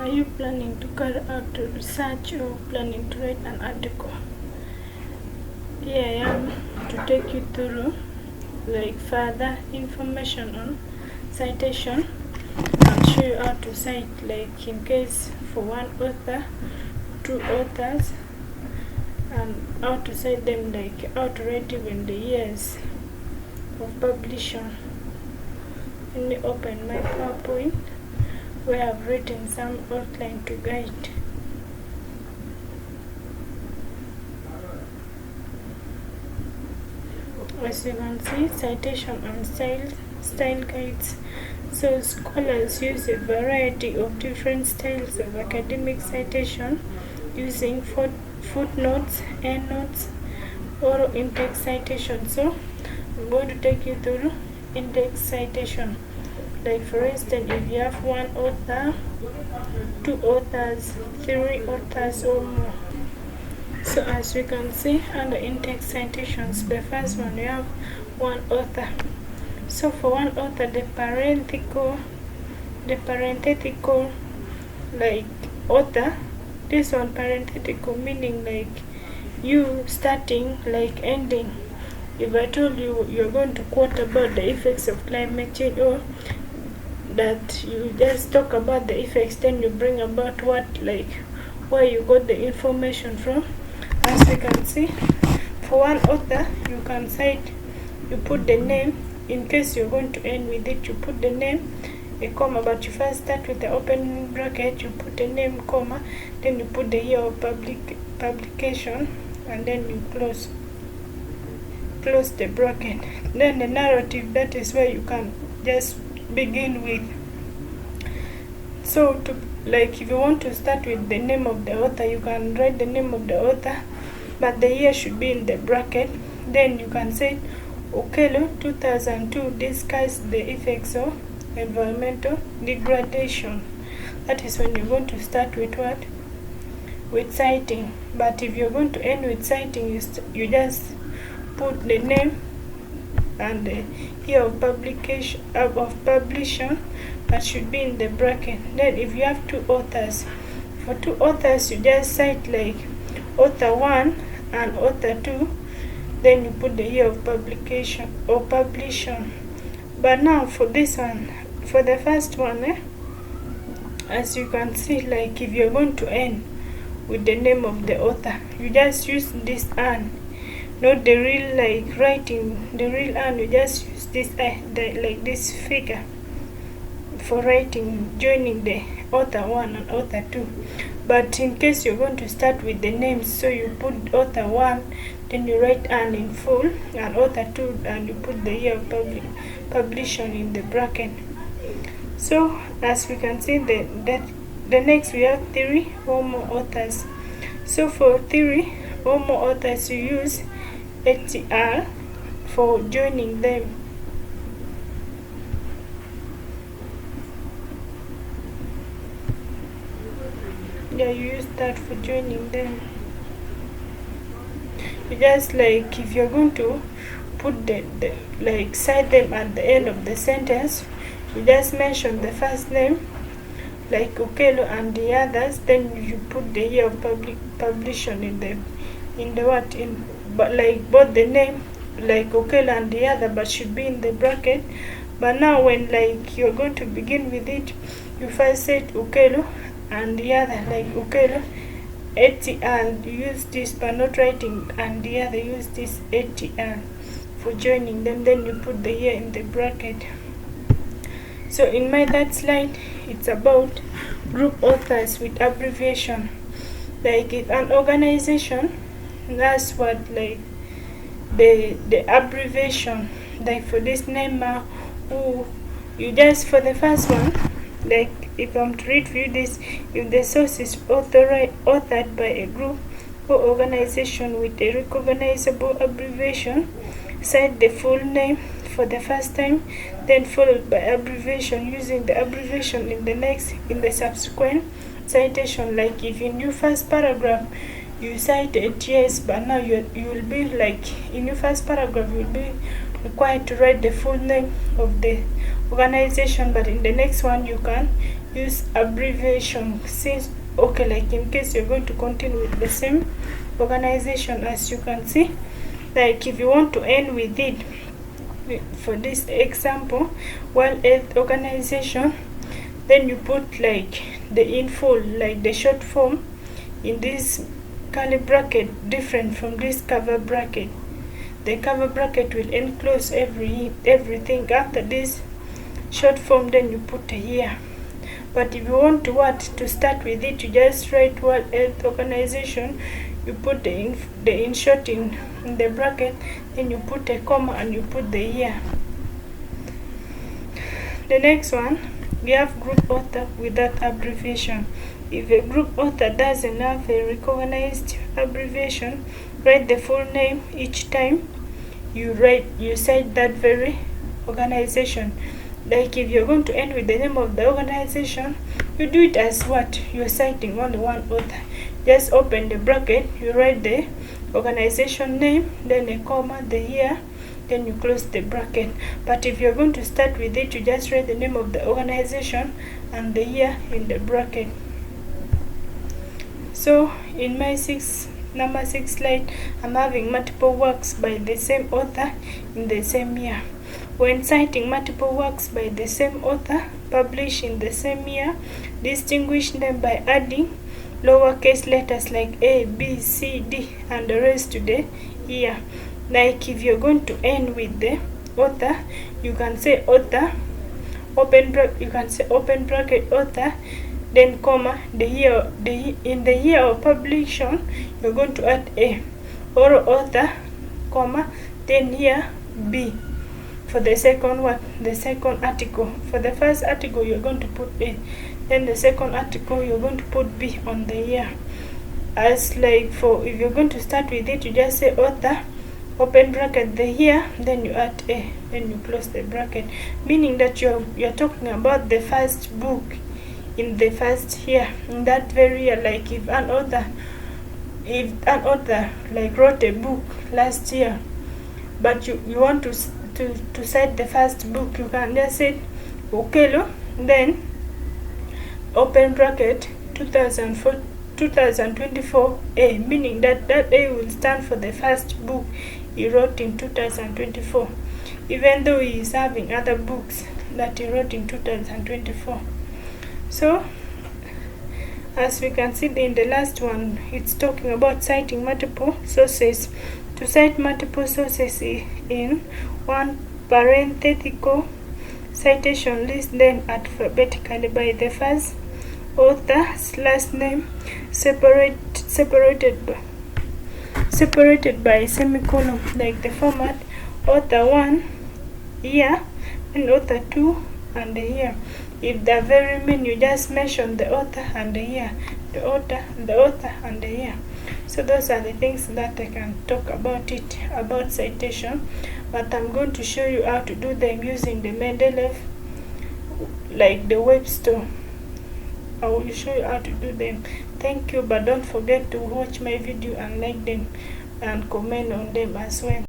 Are you planning to carry out a research or planning to write an article? Here I am to take you through further information on citation and show you how to cite, in case for one author, two authors, and how to cite them, how to write even the years of publication. Let me open my PowerPoint where I've written some outline to guide. As you can see, citation and style guides. So scholars use a variety of different styles of academic citation using footnotes, endnotes, or in-text citation. So I'm going to take you through in-text citation. For instance, if you have one author, two authors, three authors or more. So as you can see under in-text citations, the first one you have one author. So for one author, the parenthetical author, this one parenthetical meaning you starting, ending. If I told you you're going to quote about the effects of climate change, or that you just talk about the effects, then you bring about what, where you got the information from. As you can see, for one author, you can cite, you put the name. In case you're going to end with it, you put the name, a comma, but you first start with the open bracket, you put the name, comma, then you put the year of publication, and then you close the bracket. Then the narrative, that is where you can just begin with. So if you want to start with the name of the author, you can write the name of the author, but the year should be in the bracket. Then you can say Okello 2002 discussed the effects of environmental degradation. That is when you're going to start with what? With citing. But if you're going to end with citing, you just put the name and the year of publication that should be in the bracket. Then if you have two authors, for two authors you just cite author 1 and author 2, then you put the year of publication or publication. But now for this one, for the first one, as you can see, if you're going to end with the name of the author, you just use this and, not the real writing the real and, you just use this this figure for writing, joining the author 1 and author 2. But in case you're going to start with the names, so you put author 1, then you write an in full, and author 2, and you put the year of publication in the bracket. So as we can see, the next we have 3 or more authors. So for 3 or more authors, you use HTR for joining them. Yeah, you use that for joining them. You just if you're going to put the cite them at the end of the sentence, you just mention the first name, Okello and the others, then you put the year of publication in the what, in but both the name Okello and the other, but should be in the bracket. But now when you're going to begin with it, you first said Okello and the other, Okello ATR, you use this, but not writing and the other, use this ATR for joining them, then you put the year in the bracket. So in my third slide, it's about group authors with abbreviation. If an organization, that's what the abbreviation, for this name, who you just, for the first one, if I'm to read for you this, if the source is authored by a group or organization with a recognizable abbreviation, cite the full name for the first time, then followed by abbreviation, using the abbreviation in the subsequent citation. If in your first paragraph you cited yes, but now you will be in your first paragraph you will be required to write the full name of the organization, but in the next one you can use abbreviation, since okay, like in case you're going to continue with the same organization. As you can see, like if you want to end with it, for this example, World Health Organization, then you put like the info, like the short form, in this curly bracket, different from this cover bracket. The cover bracket will enclose everything. After this short form, then you put a year. But if you want to start with it, you just write World Health Organization, you put the insert in the bracket, then you put a comma and you put the year. The next one, we have group author without abbreviation. If a group author doesn't have a recognized abbreviation, write the full name each time you cite that very organization. Like if you're going to end with the name of the organization, you do it as what? You're citing only one author. Just open the bracket, you write the organization name, then a comma, the year, then you close the bracket. But if you're going to start with it, you just write the name of the organization and the year in the bracket. So in my number 6 slide, I'm having multiple works by the same author in the same year. When citing multiple works by the same author published in the same year, distinguish them by adding lowercase letters like A, B, C, D, and the rest to the year. Like if you're going to end with the author, you can say author, open bracket author, then comma, the year. In the year of publication, you're going to add A, or author, comma, then year B. For the second one, the second article. For the first article, you're going to put A. Then the second article, you're going to put B on the year. As like if you're going to start with it, you just say author, open bracket, the year, then you add A, then you close the bracket. Meaning that you're talking about the first book in the first year. In that very year, like if an author like wrote a book last year, but you want to cite the first book, you can just say Okelo, then open bracket 2024 A, meaning that A will stand for the first book he wrote in 2024, even though he is having other books that he wrote in 2024. So as we can see in the last one, it's talking about citing multiple sources. To cite multiple sources in one parenthetical citation, list them alphabetically by the first author's last name, separated by semicolon, like the format author 1, year, and author 2, and the year. If there are very many, you just mention the author and the year, the author, and the year. So those are the things that I can talk about citation, but I'm going to show you how to do them using the Mendeley, like the web store. I will show you how to do them. Thank you, but don't forget to watch my video and like them and comment on them as well.